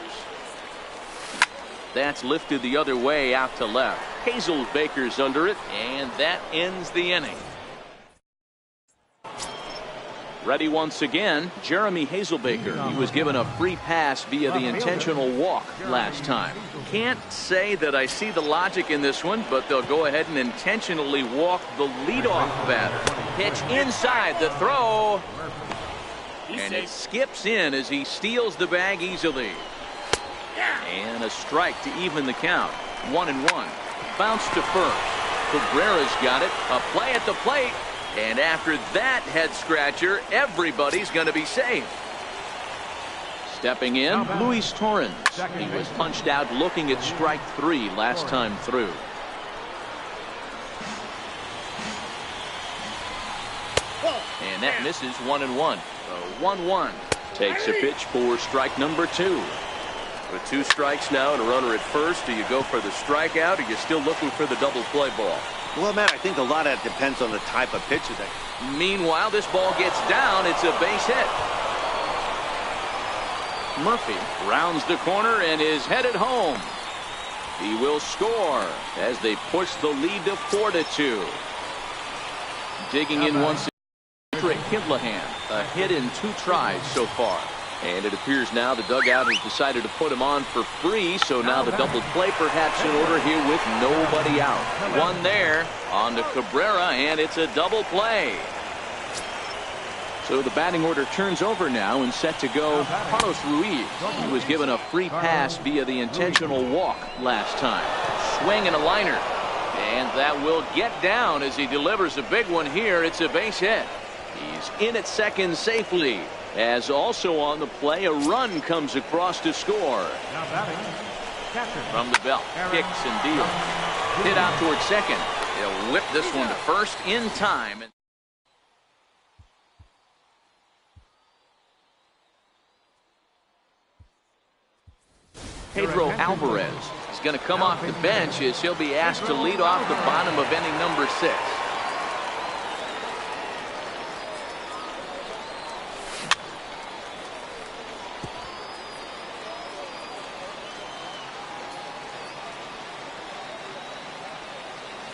That's lifted the other way out to left. Hazelbaker's under it, and that ends the inning. Ready once again, Jeremy Hazelbaker. He was given a free pass via the intentional walk last time. Can't say that I see the logic in this one, but they'll go ahead and intentionally walk the leadoff batter. Pitch inside, the throw. And it skips in as he steals the bag easily. And a strike to even the count. 1-1. Bounce to first. Cabrera's got it. A play at the plate. And after that head scratcher, everybody's going to be safe. Stepping in, Luis Torrens. He was punched out looking at strike 3 last time through. And that misses 1-1. So 1-1. Takes a pitch for strike number 2. With 2 strikes now and a runner at first, do you go for the strikeout or are you still looking for the double play ball? Well, Matt, I think a lot of that depends on the type of pitches. Meanwhile, this ball gets down. It's a base hit. Murphy rounds the corner and is headed home. He will score as they push the lead to 4-2. Digging in once again, Kidlahan, a hit in 2 tries so far. And it appears now the dugout has decided to put him on for free, so now the double play perhaps in order here with nobody out. One there on to Cabrera, and it's a double play. So the batting order turns over now and set to go Carlos Ruiz. He was given a free pass via the intentional walk last time. Swing and a liner. And that will get down as he delivers a big one here. It's a base hit. He's in at second safely. As also on the play, a run comes across to score. From the belt, kicks and deals. Hit out towards second. He'll whip this one to first in time. Pedro Alvarez is going to come off the bench as he'll be asked to lead off the bottom of inning number 6.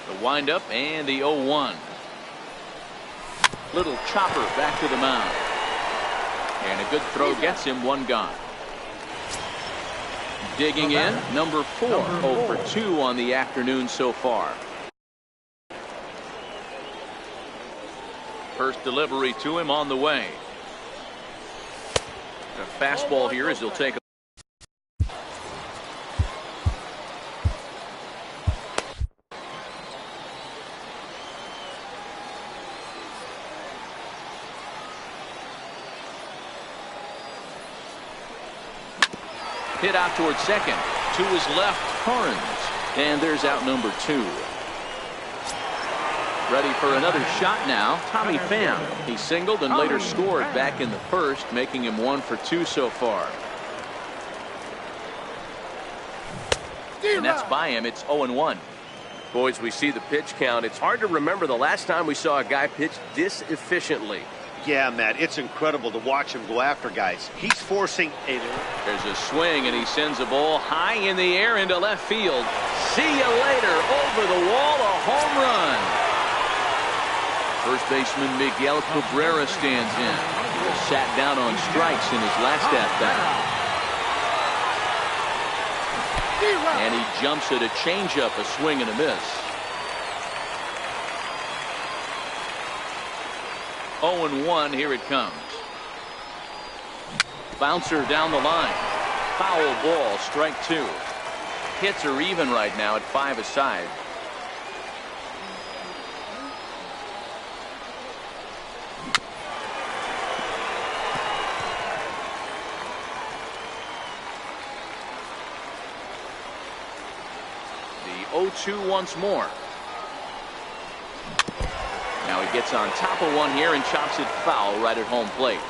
The windup and the 0-1. Little chopper back to the mound. And a good throw gets him 1 gone. Digging in, number 4, 0 for 2 on the afternoon so far. First delivery to him on the way. A fastball here as he'll take a hit out towards second. To his left, Torrens. And there's out number 2. Ready for another shot now, Tommy Pham. He singled and later scored back in the first, making him 1 for 2 so far. And that's by him. It's 0-1. Boys, we see the pitch count. It's hard to remember the last time we saw a guy pitch this efficiently. Yeah, Matt, it's incredible to watch him go after guys. He's forcing a... There's a swing, and he sends a ball high in the air into left field. See you later. Over the wall, a home run. First baseman Miguel Cabrera stands in. He was sat down on strikes in his last at-bat. And he jumps at a changeup, a swing and a miss. 0-1, here it comes. Bouncer down the line. Foul ball, strike 2. Hits are even right now at 5 aside. The 0-2 once more. Now he gets on top of one here and chops it foul right at home plate.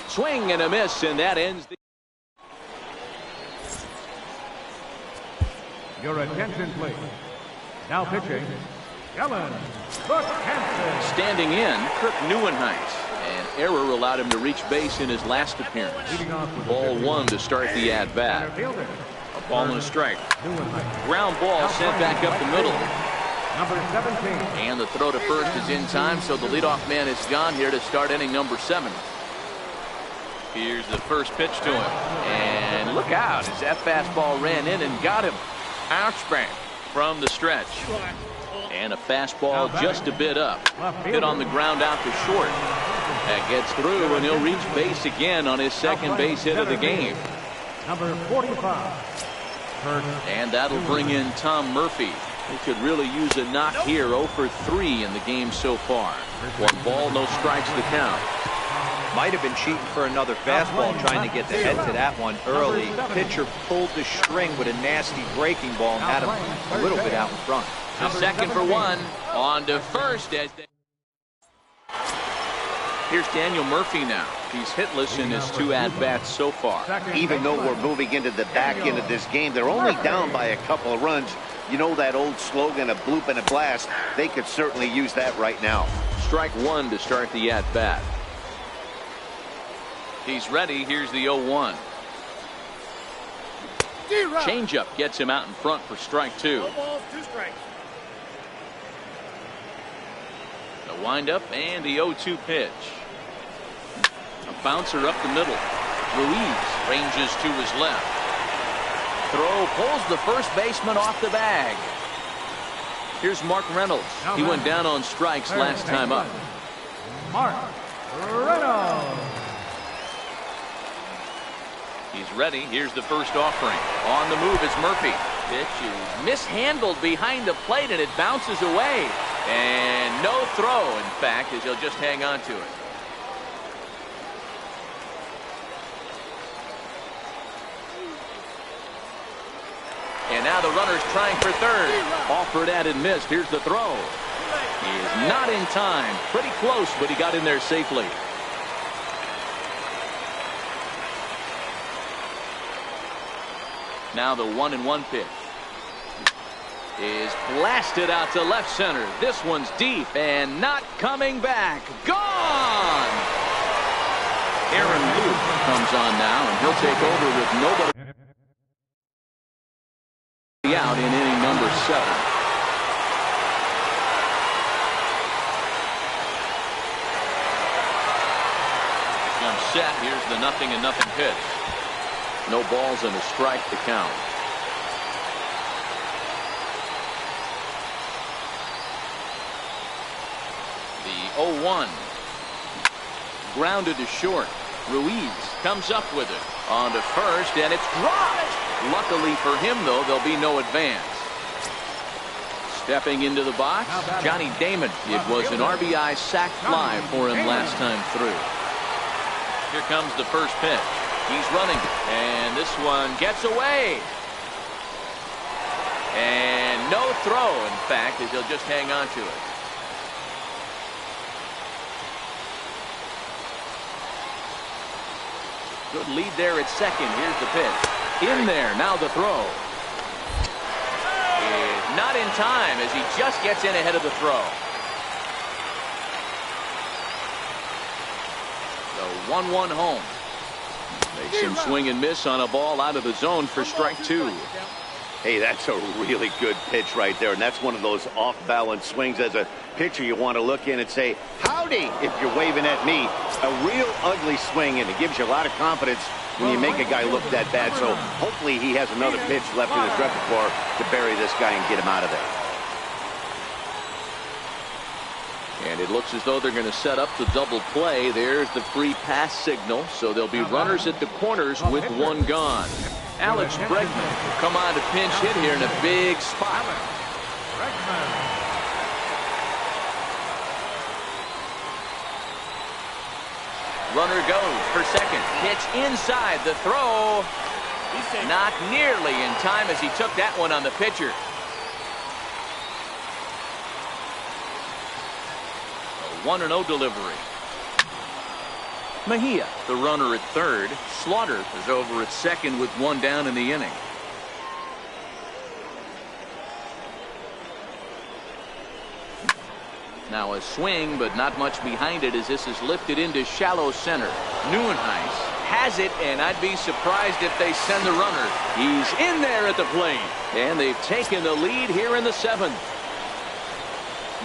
Swing and a miss, and that ends the... Your attention, please. Now pitching, Ellen Hansen. Standing in, Kirk Neuenhuis. An error allowed him to reach base in his last appearance. Ball 1 to start the at-bat. A ball and a strike. Ground ball sent back up the middle. Number 17. And the throw to first is in time, so the leadoff man is gone here to start inning number 7. Here's the first pitch to him. And look out as that fastball ran in and got him. Ouchbang from the stretch. And a fastball just a bit up. Hit on the ground out to short. That gets through, and he'll reach base again on his second base hit of the game. Number 45. And that'll bring in Tom Murphy. He could really use a knock here. 0 for 3 in the game so far. 1 ball, no strikes to count. Might have been cheating for another fastball, trying to get the head to that one early. Pitcher pulled the string with a nasty breaking ball and had him a little bit out in front. The second for 1. On to first as they... Here's Daniel Murphy now. He's hitless in his 2 at-bats so far. Even though we're moving into the back end of this game, they're only down by a couple of runs. You know that old slogan, a bloop and a blast? They could certainly use that right now. Strike 1 to start the at-bat. He's ready. Here's the 0-1. Changeup gets him out in front for strike 2. 2 balls, 2 strikes. The windup and the 0-2 pitch. A bouncer up the middle. Ruiz ranges to his left. Throw pulls the first baseman off the bag. Here's Mark Reynolds. He went down on strikes last time up. Mark Reynolds. He's ready. Here's the first offering. On the move is Murphy. Pitch is mishandled behind the plate and it bounces away. And no throw, in fact, as he'll just hang on to it. And now the runner's trying for third. Offered at and missed. Here's the throw. He is not in time. Pretty close, but he got in there safely. Now the 1-1 pitch is blasted out to left center. This one's deep and not coming back. Gone! Aaron Luke comes on now, and he'll take over with nobody out in inning number 7. I'm set. Here's the 0-0 pitch. No balls and a strike to count. The 0-1. Grounded to short. Ruiz comes up with it. On to first, and it's dropped. Luckily for him, though, there'll be no advance. Stepping into the box, Johnny Damon. It was an RBI sac fly for him last time through. Here comes the first pitch. He's running, and this one gets away. And no throw, in fact, as he'll just hang on to it. Good lead there at second. Here's the pitch. In there, now the throw. Is not in time as he just gets in ahead of the throw. The 1-1 home. Makes him swing and miss on a ball out of the zone for strike 2. Hey, that's a really good pitch right there, and that's one of those off-balance swings. As a pitcher, you want to look in and say, howdy, if you're waving at me. A real ugly swing, and it gives you a lot of confidence when you make a guy look that bad. So hopefully he has another pitch left in his repertoire to bury this guy and get him out of there. And it looks as though they're going to set up the double play. There's the free pass signal. So there'll be runners at the corners with 1 gone. Alex Bregman will come on to pinch hit here in a big spot. Runner goes for second. Pitch inside. The throw not nearly in time as he took that one on the pitcher. 1-0 delivery. Mejia, the runner at third. Slaughter is over at second with 1 down in the inning. Now a swing, but not much behind it as this is lifted into shallow center. Neuenhuis has it, and I'd be surprised if they send the runner. He's in there at the plate, and they've taken the lead here in the 7th.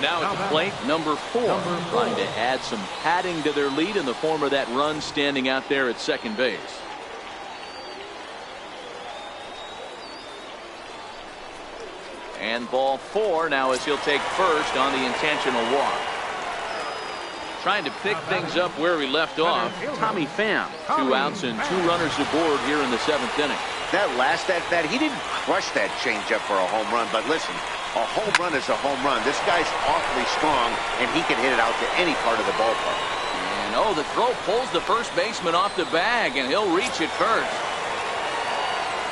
Now at the plate, number 4, trying to add some padding to their lead in the form of that run standing out there at second base. And ball 4 now as he'll take first on the intentional walk. Trying to pick things up where we left off, Tommy Pham. 2 outs and 2 runners aboard here in the 7th inning. That last at-bat, he didn't crush that changeup for a home run. But listen, a home run is a home run. This guy's awfully strong, and he can hit it out to any part of the ballpark. And oh, the throw pulls the first baseman off the bag, and he'll reach it first.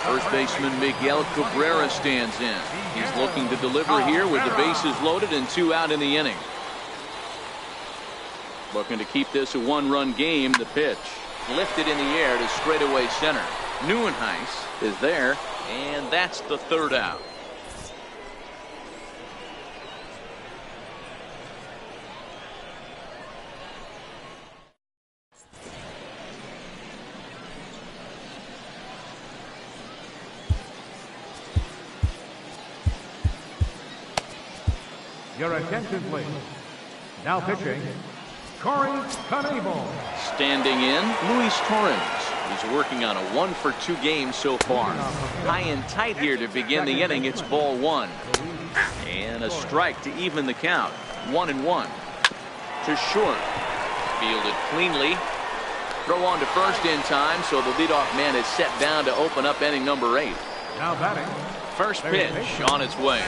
First baseman Miguel Cabrera stands in. He's looking to deliver here with the bases loaded and 2 out in the inning. Looking to keep this a 1-run game. The pitch lifted in the air to straightaway center. Nieuwenhuis is there, and that's the 3rd out. Your attention, please. Now pitching, Corey Knebel. Standing in, Luis Torrens. He's working on a 1-for-2 game so far. High and tight here to begin the inning. It's ball 1. And a strike to even the count. 1-1. To short. Fielded cleanly. Throw on to first in time, so the leadoff man is set down to open up inning number 8. Now batting. First pitch on its way.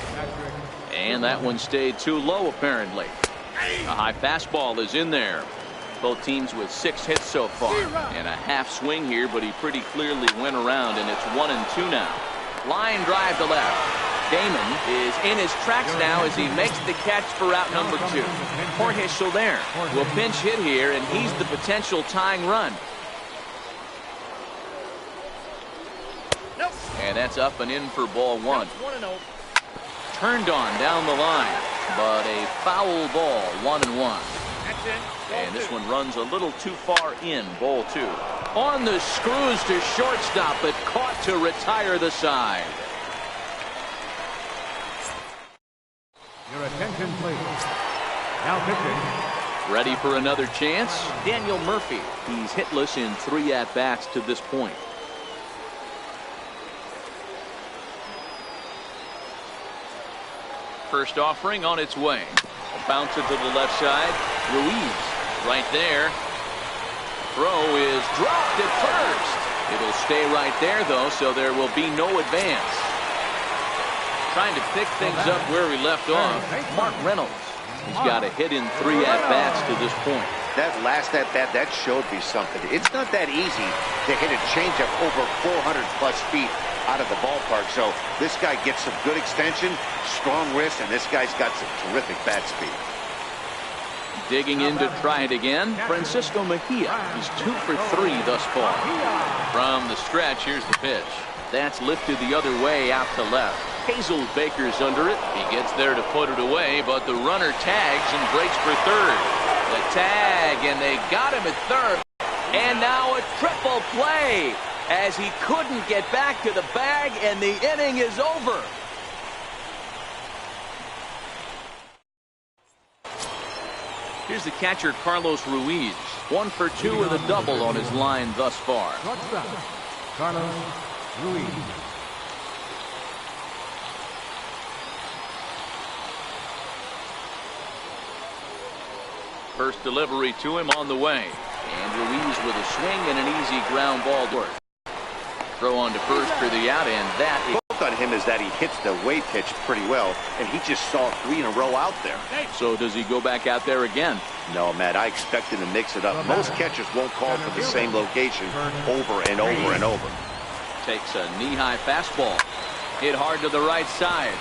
And that one stayed too low, apparently. A high fastball is in there. Both teams with 6 hits so far. And a half swing here, but he pretty clearly went around, and it's 1-2 now. Line drive to left. Damon is in his tracks now as he makes the catch for out number 2. Jorge Soler will pinch hit here, and he's the potential tying run. And that's up and in for ball 1. Turned on down the line, but a foul ball. 1-1. And this one runs a little too far in. Ball 2. On the screws to shortstop, but caught to retire the side. Your attention, please. Now pitching. Ready for another chance? Daniel Murphy. He's hitless in 3 at-bats to this point. First offering on its way. Bounce it to the left side. Ruiz right there. Throw is dropped at first. It'll stay right there, though, so there will be no advance. Trying to pick things up where he left off. Mark Reynolds. He's got a hit in 3 at-bats to this point. That last at-bat, that showed me something. It's not that easy to hit a changeup over 400-plus feet out of the ballpark. So this guy gets some good extension, strong wrist, and this guy's got some terrific bat speed. Digging in to try it again, Francisco Mejia. He's 2 for 3 thus far. From the stretch, here's the pitch. That's lifted the other way out to left. Hazel Baker's under it. He gets there to put it away, but the runner tags and breaks for third. The tag, and they got him at third. And now a triple play, as he couldn't get back to the bag, and the inning is over. Here's the catcher, Carlos Ruiz. 1 for 2 with a double on his line thus far. Carlos Ruiz. First delivery to him on the way. And Ruiz with a swing and an easy ground ball to work. Throw on to first for the out, and that is... On him is that he hits the way pitch pretty well, and he just saw 3 in a row out there. So does he go back out there again? No, Matt, I expect him to mix it up. Most catchers won't call for the same location over and over and over. Takes a knee-high fastball. Hit hard to the right side,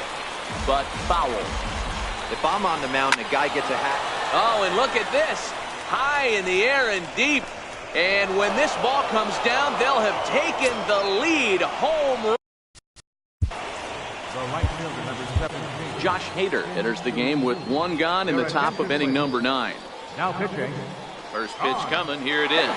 but foul. If I'm on the mound, the guy gets a hat. Oh, and look at this. High in the air and deep. And when this ball comes down, they'll have taken the lead. Home run. Josh Hader enters the game with 1 gone in the top of inning number 9. Now pitching. First pitch coming. Here it is.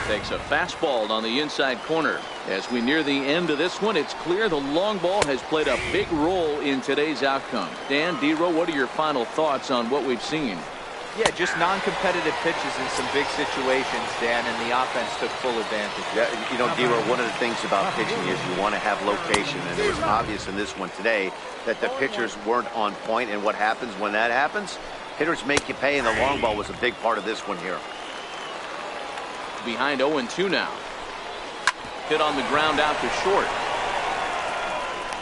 Takes a fastball on the inside corner. As we near the end of this one, it's clear the long ball has played a big role in today's outcome. Dan, D-Row, what are your final thoughts on what we've seen? Yeah, just non-competitive pitches in some big situations, Dan, and the offense took full advantage. Yeah, you know, D-Row, one of the things about pitching is you want to have location, and it was obvious in this one today that the pitchers weren't on point, and what happens when that happens? Hitters make you pay, and the long ball was a big part of this one here. Behind 0-2 now. hit on the ground out to short.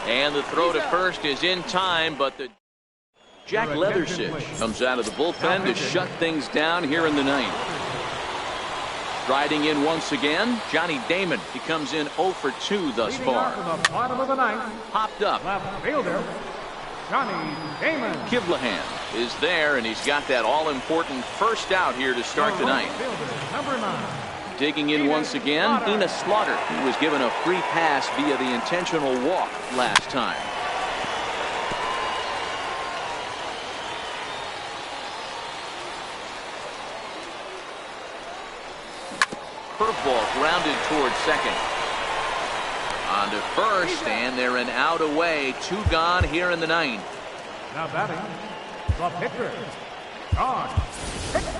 And the throw to first is in time, but the Jack Leathersich comes out of the bullpen to shut things down here in the ninth. Striding in once again, Johnny Damon. He comes in 0 for 2 thus far. From the bottom of the ninth, Popped up. left fielder, Johnny Damon. Kivlahan is there, and he's got that all-important first out here to start the ninth. Fielder, number 9. Digging in once again, Enos Slaughter. He was given a free pass via the intentional walk last time. Curveball grounded towards second. On to first, and they're an out away. 2 gone here in the ninth. Now batting, the pitcher, John.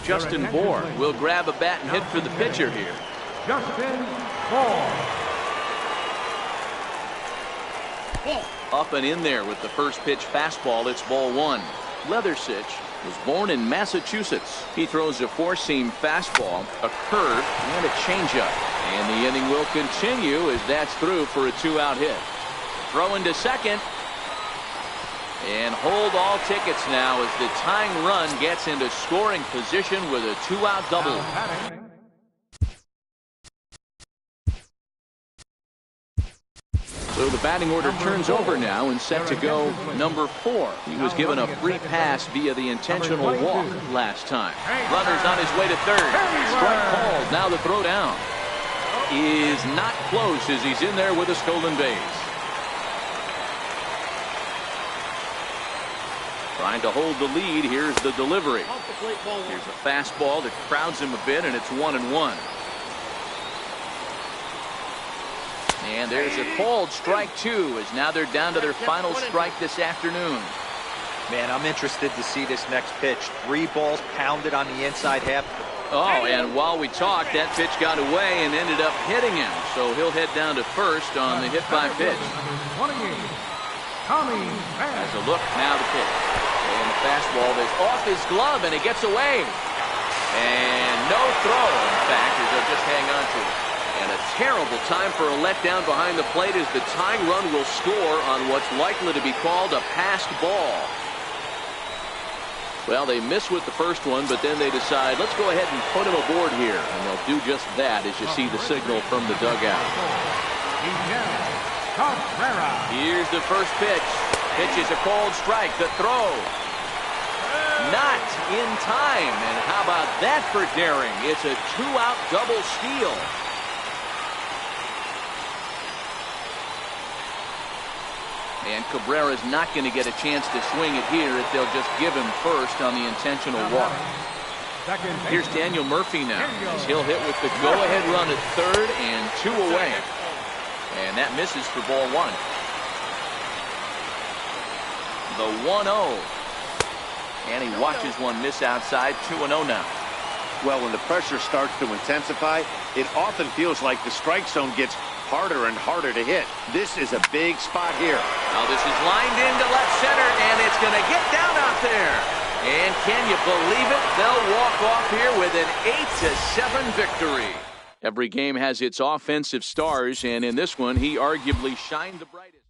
Justin Bohr will grab a bat and hit for the pitcher here. Justin Bohr. Up and in there with the first pitch fastball. It's ball 1. Leathersich was born in Massachusetts. He throws a 4-seam fastball, a curve, and a changeup. And the inning will continue as that's through for a 2-out hit. Throw into second. And hold all tickets now as the tying run gets into scoring position with a 2-out double. Now batting, So the batting order turns over now and set to go number 4. He was given a free pass via the intentional walk last time. Runner's on his way to third. Strike called. Now the throw down is not close as he's in there with a stolen base. Trying to hold the lead. Here's the delivery. Here's a fastball that crowds him a bit, and it's 1-1. And there's a called strike 2 as now they're down to their final strike this afternoon. Man, I'm interested to see this next pitch. 3 balls pounded on the inside half. Oh, and while we talked, that pitch got away and ended up hitting him. So he'll head down to first on the hit by pitch. number 28, Tommy Van. As a look, now the pitch. And the fastball is off his glove, and it gets away. And no throw, in fact, as they'll just hang on to it. And a terrible time for a letdown behind the plate as the tying run will score on what's likely to be called a passed ball. Well, they miss with the first one, but then they decide, let's go ahead and put him aboard here. And they'll do just that as you see the signal from the dugout. Here's the first pitch. Pitch is a called strike. The throw. Not in time. And how about that for daring? It's a 2-out double steal. And Cabrera's not going to get a chance to swing it here if they'll just give him first on the intentional walk. Here's Daniel Murphy now as he'll hit with the go-ahead run at third and 2 away. And that misses for ball 1. The 1-0. And he watches one miss outside. 2-0 now. Well, when the pressure starts to intensify, it often feels like the strike zone gets harder and harder to hit. This is a big spot here. Now this is lined into left center, and it's going to get down out there. And can you believe it? They'll walk off here with an 8-7 victory. Every game has its offensive stars, and in this one, he arguably shined the brightest.